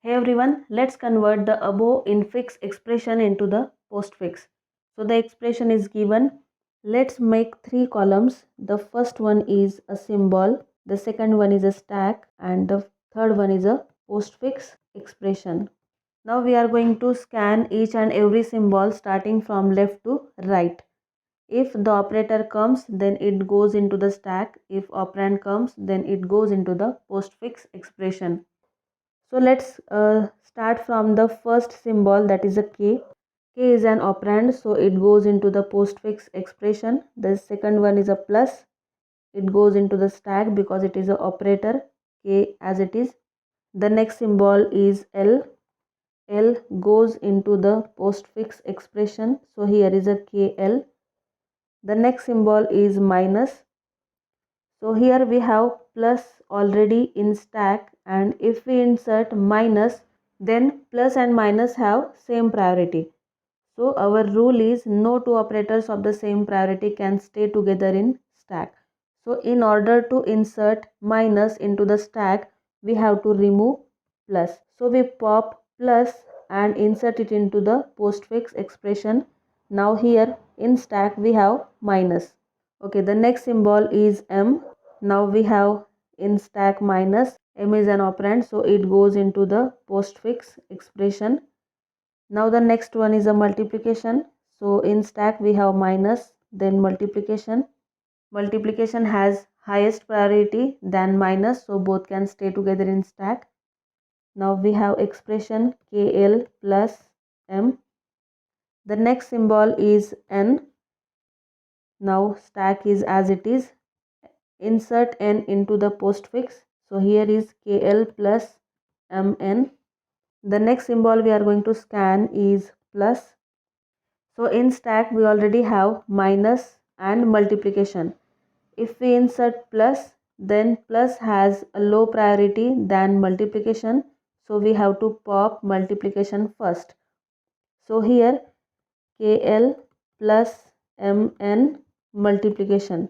Hey everyone, let's convert the above infix expression into the postfix. So the expression is given. Let's make three columns. The first one is a symbol, the second one is a stack, and the third one is a postfix expression. Now we are going to scan each and every symbol starting from left to right. If the operator comes, then it goes into the stack. If operand comes, then it goes into the postfix expression. So let's start from the first symbol, that is a K. K is an operand, so it goes into the postfix expression. The second one is a plus. It goes into the stack because it is an operator, K as it is. The next symbol is L. L goes into the postfix expression. So here is a KL. The next symbol is minus. So here we have plus already in stack, and if we insert minus, then plus and minus have same priority. So our rule is no two operators of the same priority can stay together in stack. So in order to insert minus into the stack, we have to remove plus. So we pop plus and insert it into the postfix expression. Now here in stack we have minus. Okay, the next symbol is M. Now we have in stack minus. M is an operand, so it goes into the postfix expression. Now the next one is a multiplication. So in stack we have minus, then multiplication. Multiplication has highest priority than minus, so both can stay together in stack. Now we have expression KL plus M. The next symbol is N. Now stack is as it is. Insert N into the postfix. So here is KL plus MN. The next symbol we are going to scan is plus. So in stack we already have minus and multiplication. If we insert plus, then plus has a low priority than multiplication. So we have to pop multiplication first. So here KL plus MN multiplication.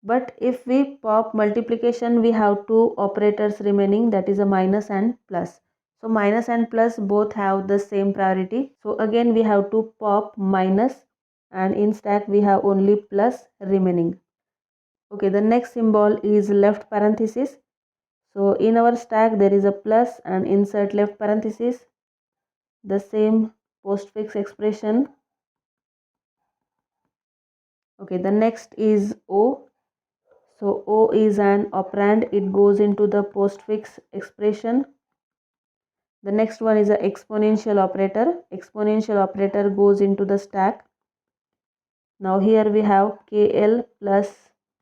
But if we pop multiplication, we have two operators remaining, that is a minus and plus. So minus and plus both have the same priority. So again we have to pop minus, and in stack we have only plus remaining. Okay, the next symbol is left parenthesis. So in our stack there is a plus and insert left parenthesis. The same postfix expression. Okay, the next is O. So O is an operand, it goes into the postfix expression. The next one is an exponential operator. Exponential operator goes into the stack. Now here we have KL plus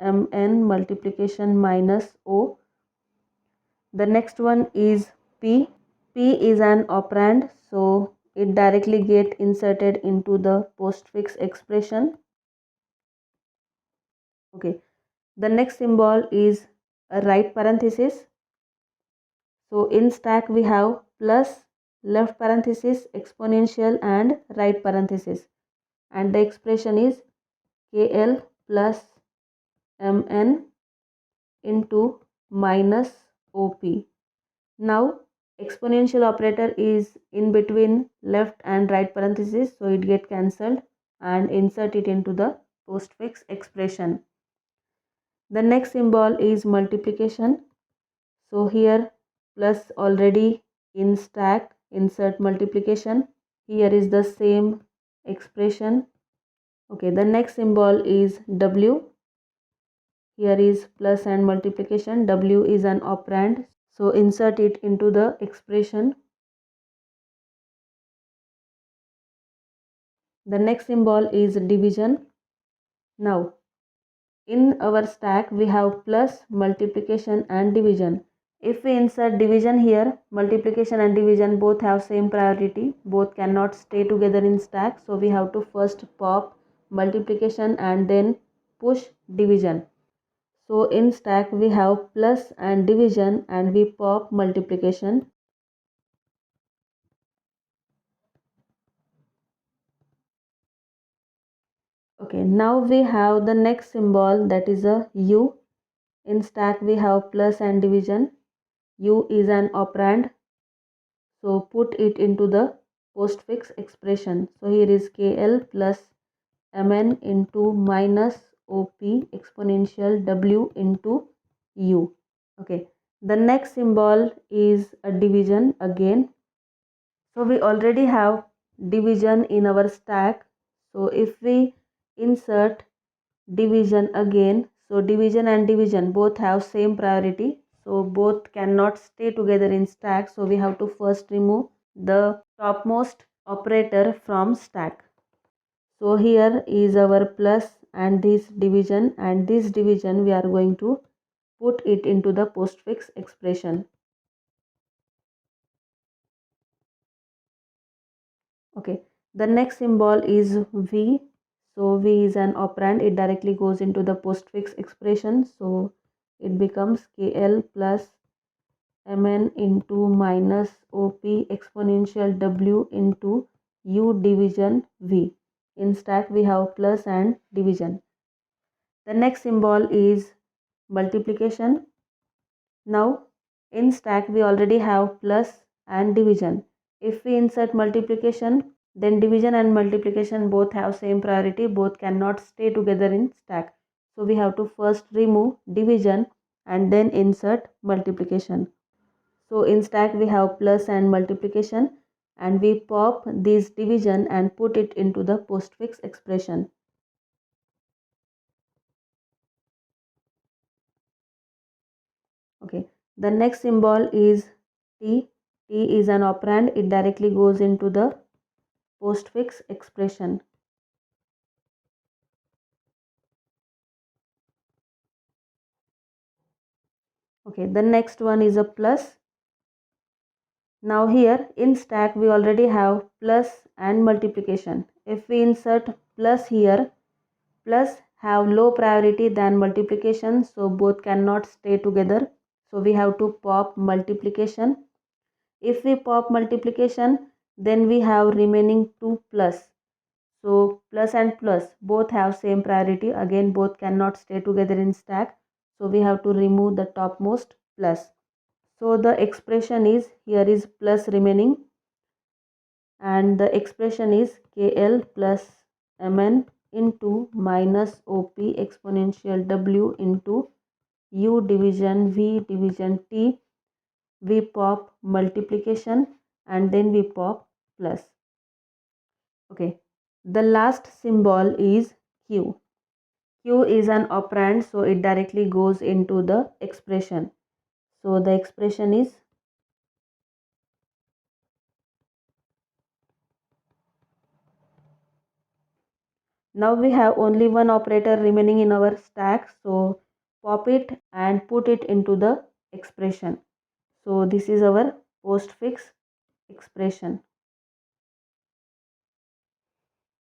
MN multiplication minus O. The next one is P. P is an operand, so it directly get inserted into the postfix expression. Okay. The next symbol is a right parenthesis. So in stack we have plus, left parenthesis, exponential and right parenthesis. And the expression is KL plus MN into minus OP. Now exponential operator is in between left and right parenthesis, so it get cancelled and insert it into the postfix expression. The next symbol is multiplication. So here plus already in stack, insert multiplication. Here is the same expression. Okay, the next symbol is W. Here is plus and multiplication. W is an operand, so insert it into the expression. The next symbol is division. Now in our stack we have plus, multiplication and division. If we insert division here, multiplication and division both have same priority, both cannot stay together in stack, so we have to first pop multiplication and then push division. So in stack we have plus and division and we pop multiplication. Okay, now we have the next symbol, that is a U. In stack we have plus and division. U is an operand, So put it into the postfix expression. So here is KL plus Mn into minus OP exponential W into U. Okay. The next symbol is a division again. So we already have division in our stack. So if we insert division again, so division and division both have same priority, so both cannot stay together in stack. So we have to first remove the topmost operator from stack. So here is our plus and this division we are going to put it into the postfix expression. Okay, the next symbol is V. So V is an operand, it directly goes into the postfix expression. So it becomes KL plus Mn into minus OP exponential W into U division V. In stack we have plus and division. The next symbol is multiplication. Now in stack we already have plus and division. If we insert multiplication, then division and multiplication both have same priority, both cannot stay together in stack. So we have to first remove division and then insert multiplication. So in stack we have plus and multiplication, and we pop this division and put it into the postfix expression. Okay, the next symbol is T. T is an operand, it directly goes into the postfix expression. Okay, the next one is a plus. Now here in stack we already have plus and multiplication. If we insert plus here, plus have low priority than multiplication, so both cannot stay together. So we have to pop multiplication. If we pop multiplication, then we have remaining two plus. So plus and plus both have same priority. Again, both cannot stay together in stack. So we have to remove the topmost plus. So the expression is, here is plus remaining, and the expression is KL plus Mn into minus OP exponential W into U division V division T. We pop multiplication and then we pop plus. Okay, the last symbol is Q. Q is an operand, so it directly goes into the expression. So the expression is, now we have only one operator remaining in our stack, so pop it and put it into the expression. So this is our postfix expression.